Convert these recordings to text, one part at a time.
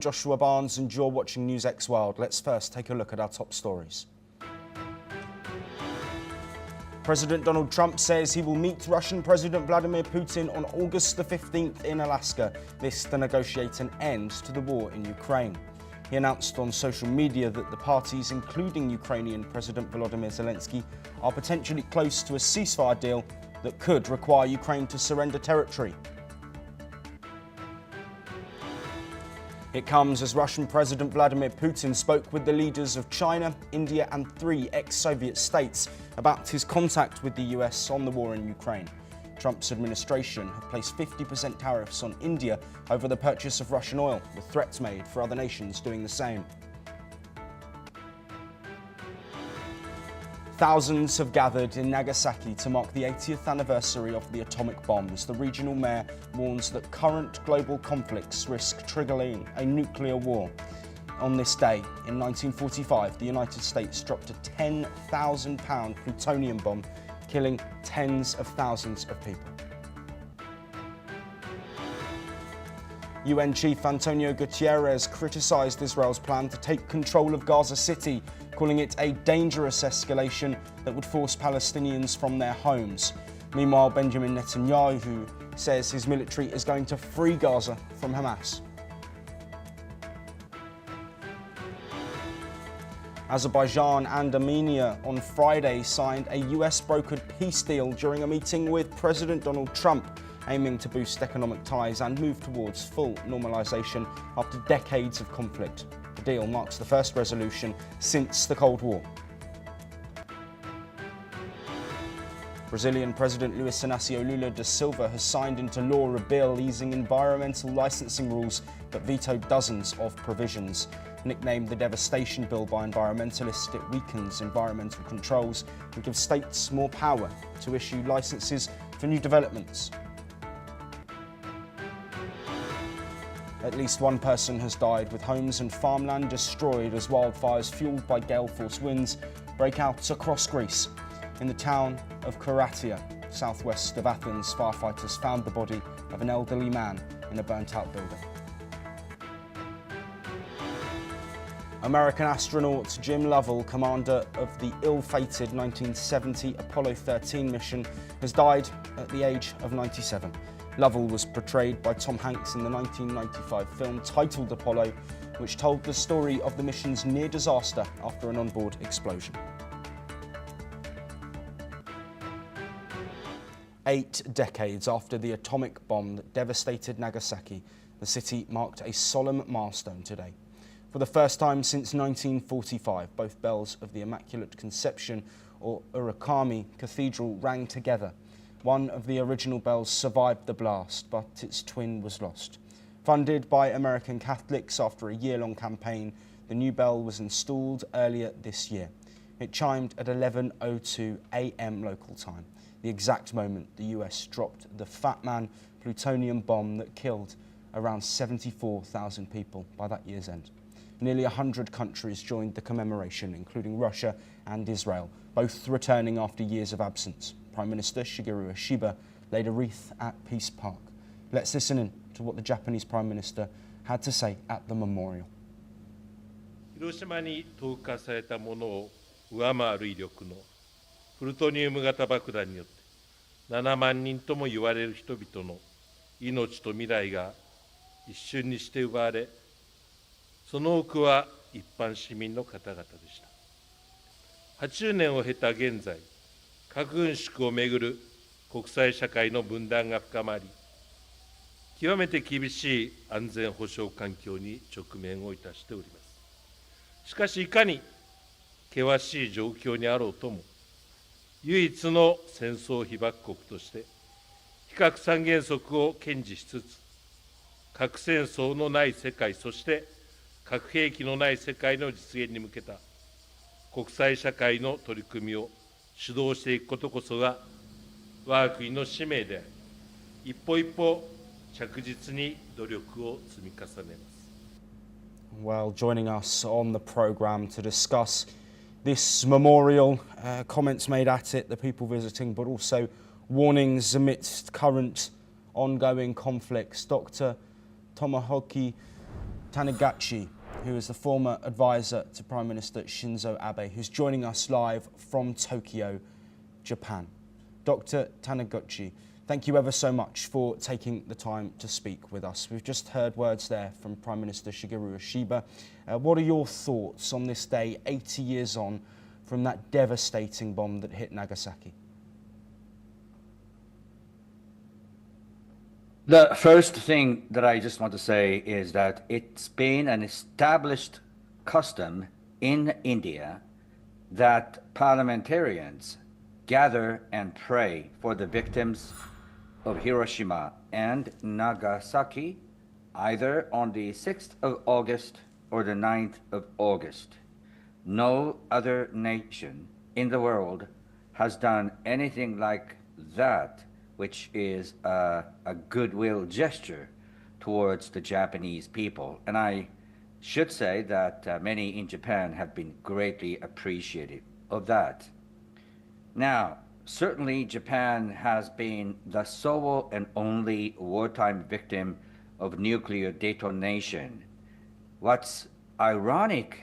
Joshua Barnes and you're watching NewsX World. Let's first take a look at our top stories. President Donald Trump says he will meet Russian President Vladimir Putin on August the 15th in Alaska, this to negotiate an end to the war in Ukraine. He announced on social media that the parties, including Ukrainian President Volodymyr Zelensky, are potentially close to a ceasefire deal that could require Ukraine to surrender territory. It comes as Russian President Vladimir Putin spoke with the leaders of China, India and 3 ex-Soviet states about his contact with the US on the war in Ukraine. Trump's administration have placed 50% tariffs on India over the purchase of Russian oil, with threats made for other nations doing the same. Thousands have gathered in Nagasaki to mark the 80th anniversary of the atomic bombs. The regional mayor warns that current global conflicts risk triggering a nuclear war. On this day, in 1945, the United States dropped a 10,000-pound plutonium bomb, killing tens of thousands of people. UN Chief Antonio Guterres criticised Israel's plan to take control of Gaza City, calling it a dangerous escalation that would force Palestinians from their homes. Meanwhile, Benjamin Netanyahu says his military is going to free Gaza from Hamas. Azerbaijan and Armenia on Friday signed a US-brokered peace deal during a meeting with President Donald Trump, aiming to boost economic ties and move towards full normalization after decades of conflict. The deal marks the first resolution since the Cold War. Brazilian President Luiz Inácio Lula da Silva has signed into law a bill easing environmental licensing rules but vetoed dozens of provisions. Nicknamed the Devastation Bill by environmentalists, it weakens environmental controls and gives states more power to issue licenses for new developments. At least one person has died, with homes and farmland destroyed as wildfires fueled by gale force winds break out across Greece. In the town of Karatia, southwest of Athens, firefighters found the body of an elderly man in a burnt-out building. American astronaut Jim Lovell, commander of the ill-fated 1970 Apollo 13 mission, has died at the age of 97. Lovell was portrayed by Tom Hanks in the 1995 film titled Apollo, which told the story of the mission's near disaster after an onboard explosion. 8 decades after the atomic bomb that devastated Nagasaki, the city marked a solemn milestone today. For the first time since 1945, both bells of the Immaculate Conception or Urakami Cathedral rang together. One of the original bells survived the blast, but its twin was lost. Funded by American Catholics after a year-long campaign, the new bell was installed earlier this year. It chimed at 11:02 a.m. local time, the exact moment the US dropped the Fat Man plutonium bomb that killed around 74,000 people by that year's end. Nearly 100 countries joined the commemoration, including Russia and Israel, both returning after years of absence. Prime Minister Shigeru Ishiba laid a wreath at Peace Park. Let's listen in to what the Japanese Prime Minister had to say at the memorial. 広島に投下されたものを上回る威力のプルトニウム型爆弾によって7万人とも言われる人々の命と未来が一瞬にして奪われ、その多くは一般市民の方々でした。80年を経た現在、核軍縮をめぐる国際社会の分断が深まり、極めて厳しい安全保障環境に直面をいたしております。しかし、いかに険しい状況にあろうとも、唯一の戦争被爆国として、非核三原則を堅持しつつ、核戦争のない世界、そして核兵器のない世界の実現に向けた国際社会の取り組みを主導していくことこそが我が国の使命であり、一歩一歩着実に努力を積み重ねます。Well, joining us on the programme to discuss this memorial, comments made at it, the people visiting, but also warnings amidst current ongoing conflicts. Dr Tamaki Tanaguchi, who is the former advisor to Prime Minister Shinzo Abe, who's joining us live from Tokyo, Japan. Dr. Tanaguchi, thank you ever so much for taking the time to speak with us. We've just heard words there from Prime Minister Shigeru Ishiba. What are your thoughts on this day, 80 years on from that devastating bomb that hit Nagasaki? The first thing that I just want to say is that it's been an established custom in India that parliamentarians gather and pray for the victims of Hiroshima and Nagasaki, either on the 6th of August or the 9th of August. No other nation in the world has done anything like that, which is a goodwill gesture towards the Japanese people. And I should say that many in Japan have been greatly appreciative of that. Now, certainly Japan has been the sole and only wartime victim of nuclear detonation. What's ironic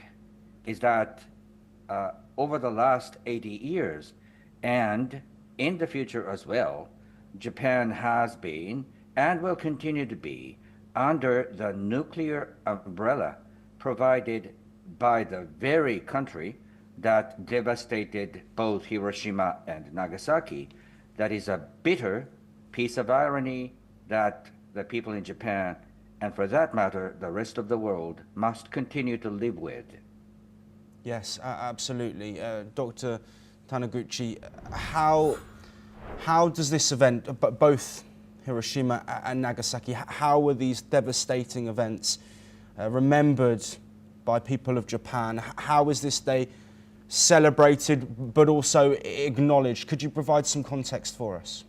is that over the last 80 years, and in the future as well, Japan has been and will continue to be under the nuclear umbrella provided by the very country that devastated both Hiroshima and Nagasaki. That is a bitter piece of irony that the people in Japan, and for that matter, the rest of the world, must continue to live with. Yes, absolutely. Dr. Tanaguchi, how does this event, both Hiroshima and Nagasaki, how were these devastating events remembered by people of Japan? How is this day celebrated but also acknowledged? Could you provide some context for us?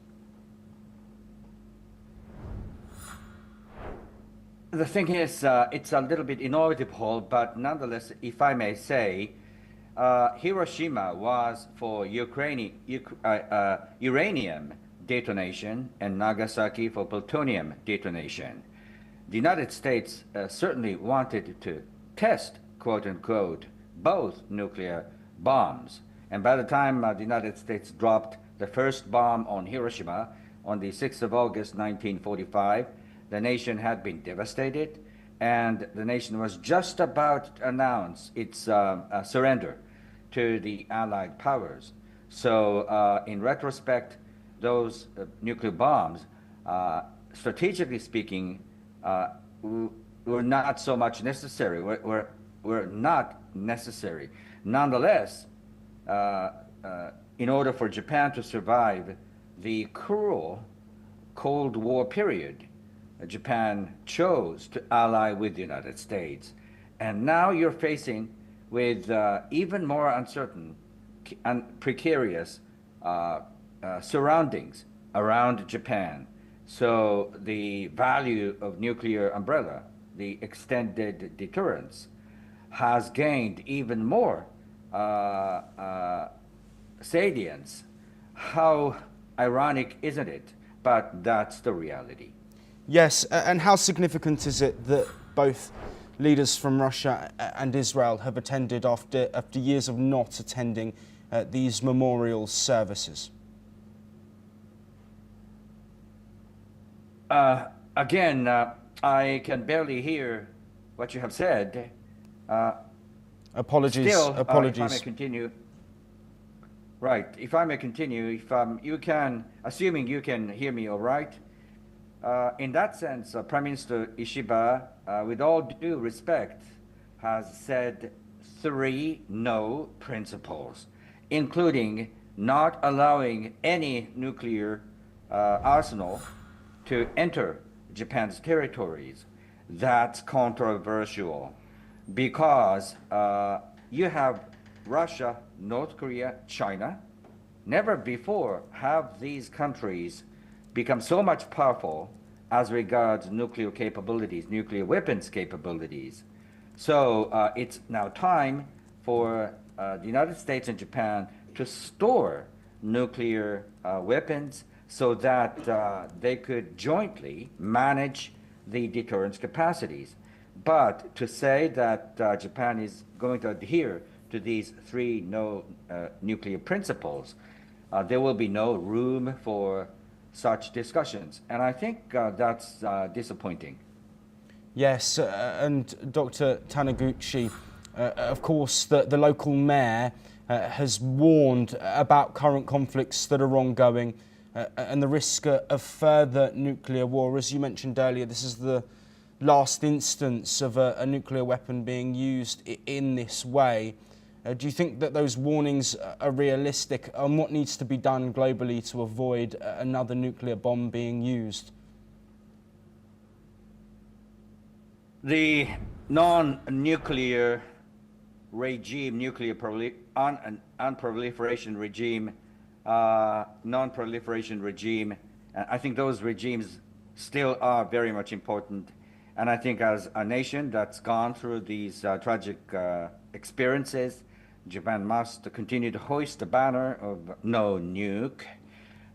The thing is, it's a little bit inaudible, but nonetheless, if I may say, Hiroshima was for uranium detonation and Nagasaki for plutonium detonation. The United States certainly wanted to test, quote unquote, both nuclear bombs. And by the time the United States dropped the first bomb on Hiroshima on the 6th of August 1945, the nation had been devastated, and the nation was just about to announce its surrender to the Allied powers. So in retrospect, those nuclear bombs, strategically speaking, were not so much necessary, were not necessary. Nonetheless, in order for Japan to survive the cruel Cold War period, Japan chose to ally with the United States. And now you're facing with even more uncertain and precarious surroundings around Japan. So the value of nuclear umbrella, the extended deterrence, has gained even more salience. How ironic, isn't it? But that's the reality. Yes, and how significant is it that both leaders from Russia and Israel have attended after years of not attending these memorial services? Again, I can barely hear what you have said. Apologies. Still, apologies. if I may continue. Right, if I may continue, if you can, assuming you can hear me all right. In that sense, Prime Minister Ishiba, with all due respect, has said 3 no principles, including not allowing any nuclear arsenal to enter Japan's territories. That's controversial because you have Russia, North Korea, China. Never before have these countries become so much powerful as regards nuclear capabilities, nuclear weapons capabilities. So it's now time for the United States and Japan to store nuclear weapons so that they could jointly manage the deterrence capacities. But to say that Japan is going to adhere to these three no nuclear principles, there will be no room for such discussions. And I think that's disappointing. Yes, and Dr. Tanaguchi, of course, the local mayor has warned about current conflicts that are ongoing and the risk of further nuclear war. As you mentioned earlier, this is the last instance of a nuclear weapon being used in this way. Do you think that those warnings are realistic, and what needs to be done globally to avoid another nuclear bomb being used? The non-nuclear regime, non-proliferation regime, non-proliferation regime, I think those regimes still are very much important. And I think as a nation that's gone through these tragic experiences, Japan must continue to hoist the banner of no nuke.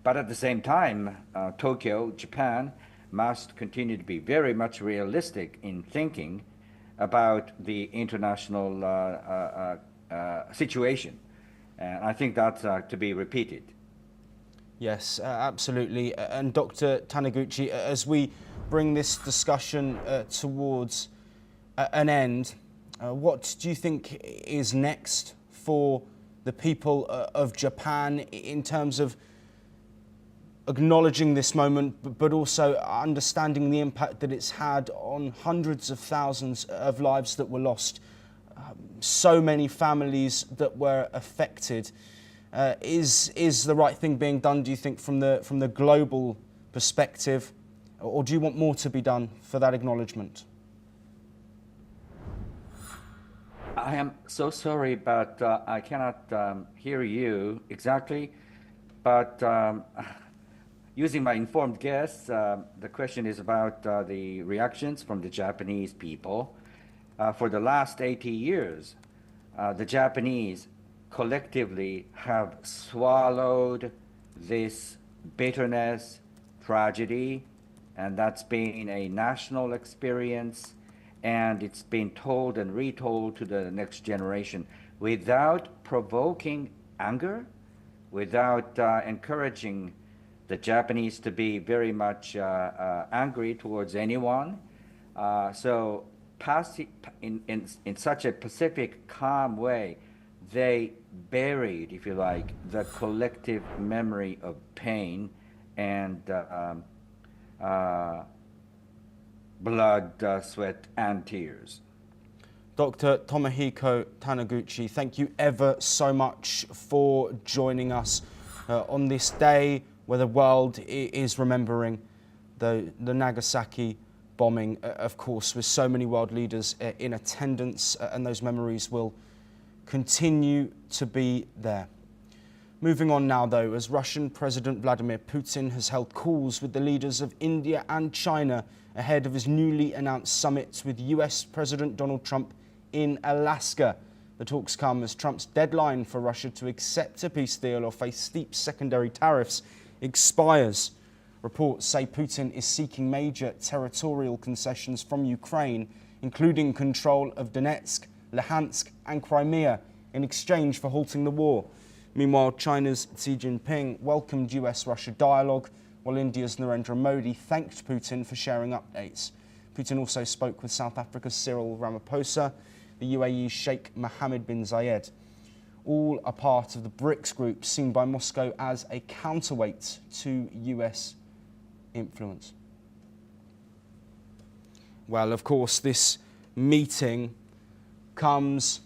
But at the same time, Tokyo, Japan, must continue to be very much realistic in thinking about the international situation. And I think that's to be repeated. Yes, absolutely. And Dr. Tanaguchi, as we bring this discussion towards an end, what do you think is next for the people of Japan in terms of acknowledging this moment, but also understanding the impact that it's had on hundreds of thousands of lives that were lost, so many families that were affected? Is the right thing being done, do you think, from the global perspective, or do you want more to be done for that acknowledgement? I am so sorry, but I cannot hear you exactly. But using my informed guess, the question is about the reactions from the Japanese people. For the last 80 years, the Japanese collectively have swallowed this bitterness, tragedy, and that's been a national experience, and it's been told and retold to the next generation without provoking anger, without encouraging the Japanese to be very much angry towards anyone. So in such a pacific, calm way, they buried, if you like, the collective memory of pain and blood, sweat, and tears. Dr. Tomohiko Taniguchi, thank you ever so much for joining us on this day where the world is remembering the Nagasaki bombing, of course, with so many world leaders in attendance, and those memories will continue to be there. Moving on now, though, as Russian President Vladimir Putin has held calls with the leaders of India and China ahead of his newly announced summit with US President Donald Trump in Alaska. The talks come as Trump's deadline for Russia to accept a peace deal or face steep secondary tariffs expires. Reports say Putin is seeking major territorial concessions from Ukraine, including control of Donetsk, Luhansk and Crimea, in exchange for halting the war. Meanwhile, China's Xi Jinping welcomed US-Russia dialogue, while India's Narendra Modi thanked Putin for sharing updates. Putin also spoke with South Africa's Cyril Ramaphosa, the UAE's Sheikh Mohammed bin Zayed. All are part of the BRICS group, seen by Moscow as a counterweight to US influence. Well, of course, this meeting comes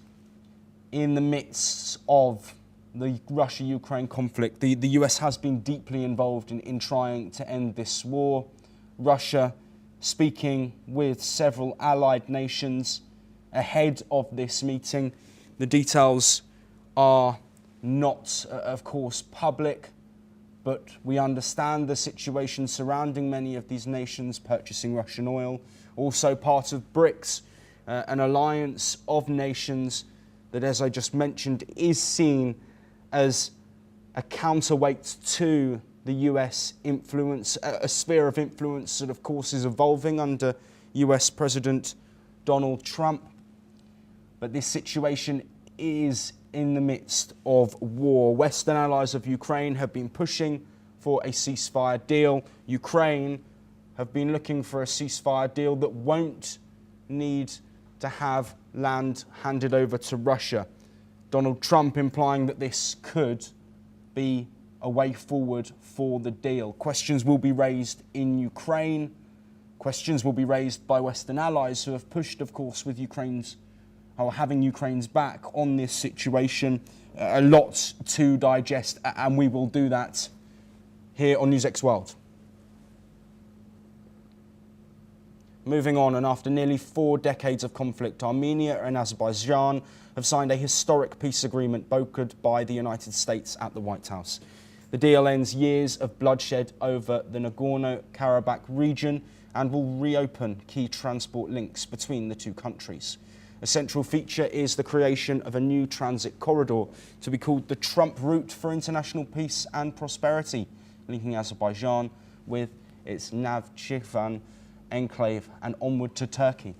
in the midst of the Russia-Ukraine conflict. The US has been deeply involved in trying to end this war. Russia speaking with several allied nations ahead of this meeting. The details are not, of course, public, but we understand the situation surrounding many of these nations purchasing Russian oil. Also part of BRICS, an alliance of nations that, as I just mentioned, is seen as a counterweight to the US influence, a sphere of influence that, of course, is evolving under US President Donald Trump. But this situation is in the midst of war. Western allies of Ukraine have been pushing for a ceasefire deal. Ukraine have been looking for a ceasefire deal that won't need to have land handed over to Russia. Donald Trump implying that this could be a way forward for the deal. Questions will be raised in Ukraine. Questions will be raised by Western allies who have pushed, of course, with having Ukraine's back on this situation. A lot to digest, and we will do that here on NewsX World. Moving on, and after nearly 4 decades of conflict, Armenia and Azerbaijan have signed a historic peace agreement brokered by the United States at the White House. The deal ends years of bloodshed over the Nagorno-Karabakh region and will reopen key transport links between the two countries. A central feature is the creation of a new transit corridor to be called the Trump Route for International Peace and Prosperity, linking Azerbaijan with its Navchivan enclave and onward to Turkey.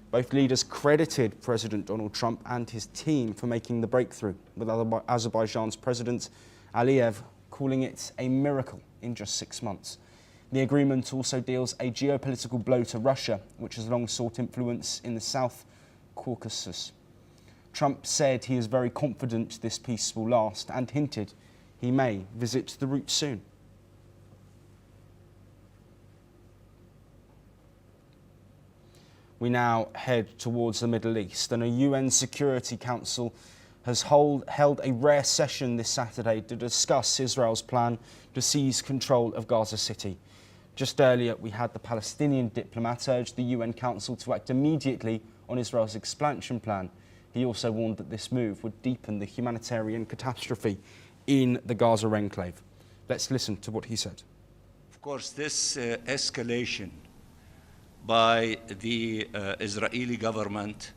Both leaders credited President Donald Trump and his team for making the breakthrough, with Azerbaijan's President Aliyev calling it a miracle in just 6 months. The agreement also deals a geopolitical blow to Russia, which has long sought influence in the South Caucasus. Trump said he is very confident this peace will last and hinted he may visit the route soon. We now head towards the Middle East, and a UN Security Council has held a rare session this Saturday to discuss Israel's plan to seize control of Gaza City. Just earlier, we had the Palestinian diplomat urge the UN Council to act immediately on Israel's expansion plan. He also warned that this move would deepen the humanitarian catastrophe in the Gaza enclave. Let's listen to what he said. Of course, this escalation by the Israeli government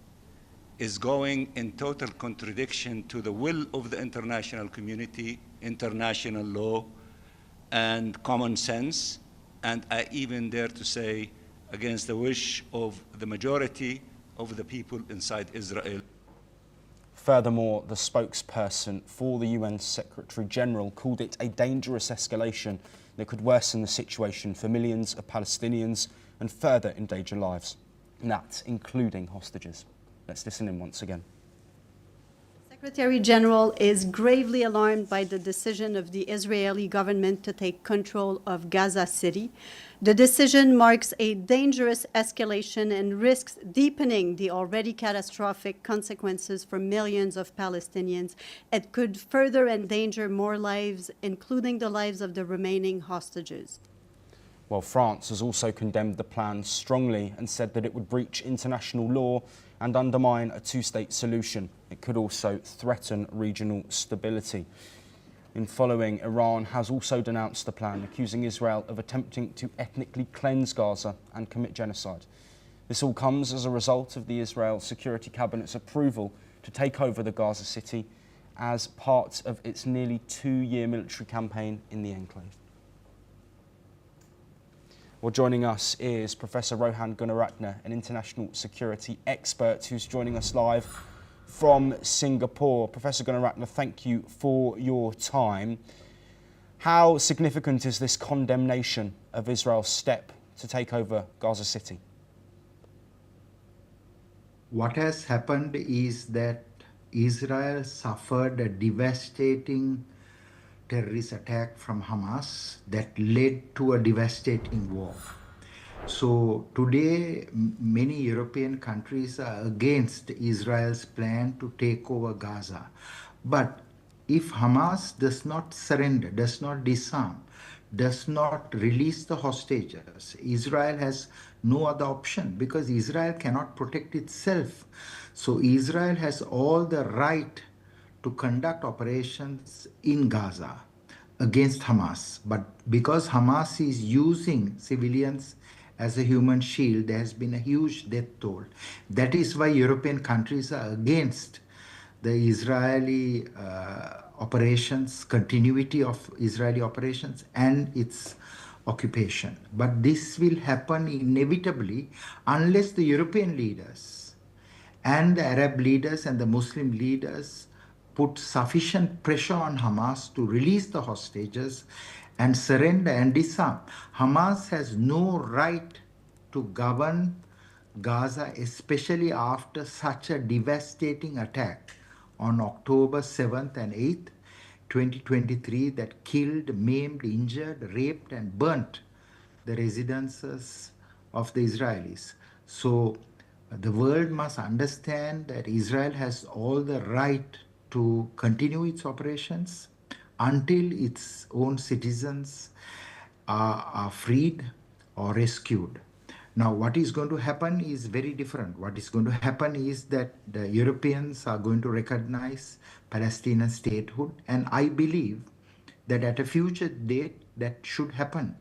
is going in total contradiction to the will of the international community, international law, and common sense, and I even dare to say against the wish of the majority of the people inside Israel. Furthermore, the spokesperson for the UN Secretary General called it a dangerous escalation that could worsen the situation for millions of Palestinians and further endanger lives, and that's including hostages. Let's listen in once again. Secretary General is gravely alarmed by the decision of the Israeli government to take control of Gaza City. The decision marks a dangerous escalation and risks deepening the already catastrophic consequences for millions of Palestinians. It could further endanger more lives, including the lives of the remaining hostages. Well, France has also condemned the plan strongly and said that it would breach international law and undermine a two-state solution. It could also threaten regional stability. In following, Iran has also denounced the plan, accusing Israel of attempting to ethnically cleanse Gaza and commit genocide. This all comes as a result of the Israel Security Cabinet's approval to take over the Gaza City as part of its nearly 2-year military campaign in the enclave. Well, joining us is Professor Rohan Gunaratne, an international security expert who's joining us live from Singapore. Professor Gunaratne, thank you for your time. How significant is this condemnation of Israel's step to take over Gaza City? What has happened is that Israel suffered a devastating terrorist attack from Hamas that led to a devastating war. So today, many European countries are against Israel's plan to take over Gaza. But if Hamas does not surrender, does not disarm, does not release the hostages, Israel has no other option because Israel cannot protect itself. So Israel has all the right to conduct operations in Gaza against Hamas. But because Hamas is using civilians as a human shield, there has been a huge death toll. That is why European countries are against the Israeli operations, continuity of Israeli operations and its occupation. But this will happen inevitably unless the European leaders and the Arab leaders and the Muslim leaders put sufficient pressure on Hamas to release the hostages and surrender and disarm. Hamas has no right to govern Gaza, especially after such a devastating attack on October 7th and 8th, 2023, that killed, maimed, injured, raped, and burnt the residences of the Israelis. So the world must understand that Israel has all the right to continue its operations until its own citizens are freed or rescued. Now, what is going to happen is very different. What is going to happen is that the Europeans are going to recognize Palestinian statehood, and I believe that at a future date that should happen.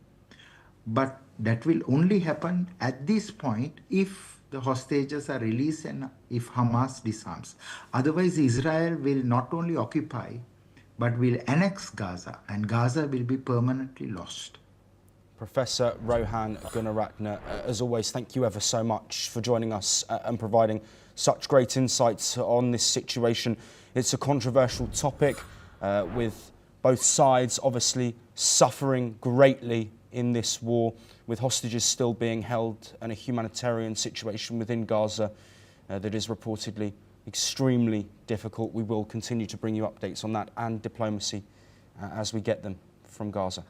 But that will only happen at this point if the hostages are released and if Hamas disarms. Otherwise, Israel will not only occupy, but will annex Gaza, and Gaza will be permanently lost. Professor Rohan Gunaratne, as always, thank you ever so much for joining us and providing such great insights on this situation. It's a controversial topic with both sides obviously suffering greatly in this war, with hostages still being held and a humanitarian situation within Gaza that is reportedly extremely difficult. We will continue to bring you updates on that and diplomacy as we get them from Gaza.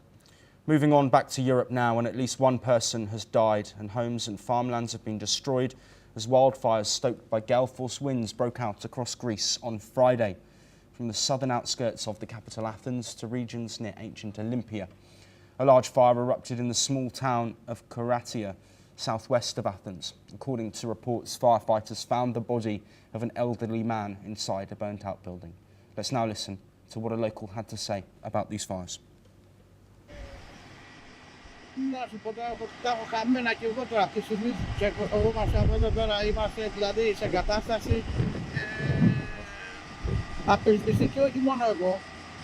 Moving on back to Europe now, and at least one person has died and homes and farmlands have been destroyed as wildfires stoked by gale force winds broke out across Greece on Friday, from the southern outskirts of the capital Athens to regions near ancient Olympia. A large fire erupted in the small town of Karatia, southwest of Athens. According to reports, firefighters found the body of an elderly man inside a burnt-out building. Let's now listen to what a local had to say about these fires. Να σου πω, τα έχω χαμένα και εγώ τώρα αυτή τη στιγμή ξεχωρούμαστε από εδώ πέρα, είμαστε δηλαδή σε κατάσταση απελπιστική, όχι μόνο εγώ,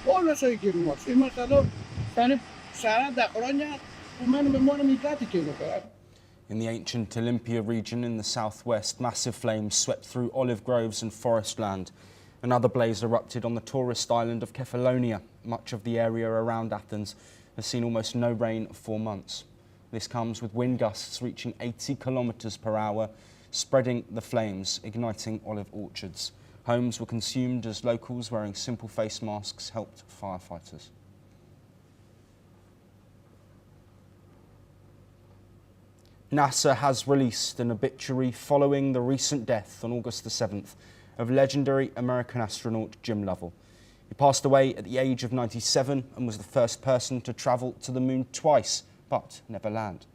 όλος ο οικισμός. Είμαστε εδώ, θα είναι 40 χρόνια που μένουμε μόνιμοι κάτοικοι εδώ πέρα. In the ancient Olympia region in the southwest, massive flames swept through olive groves and forest land. Another blaze erupted on the tourist island of Kefalonia. Much of the area around Athens has seen almost no rain for months. This comes with wind gusts reaching 80 kilometres per hour, spreading the flames, igniting olive orchards. Homes were consumed as locals wearing simple face masks helped firefighters. NASA has released an obituary following the recent death on August the 7th of legendary American astronaut Jim Lovell. He passed away at the age of 97 and was the first person to travel to the moon twice, but never land.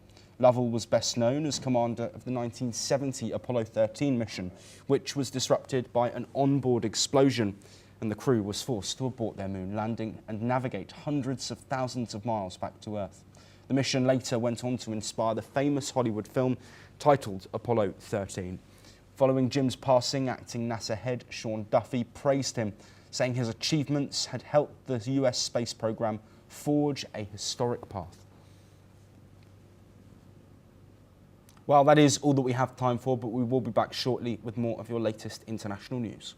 Lovell was best known as commander of the 1970 Apollo 13 mission, which was disrupted by an onboard explosion, and the crew was forced to abort their moon landing and navigate hundreds of thousands of miles back to Earth. The mission later went on to inspire the famous Hollywood film titled Apollo 13. Following Jim's passing, acting NASA head Sean Duffy praised him, saying his achievements had helped the US space program forge a historic path. Well, that is all that we have time for, but we will be back shortly with more of your latest international news.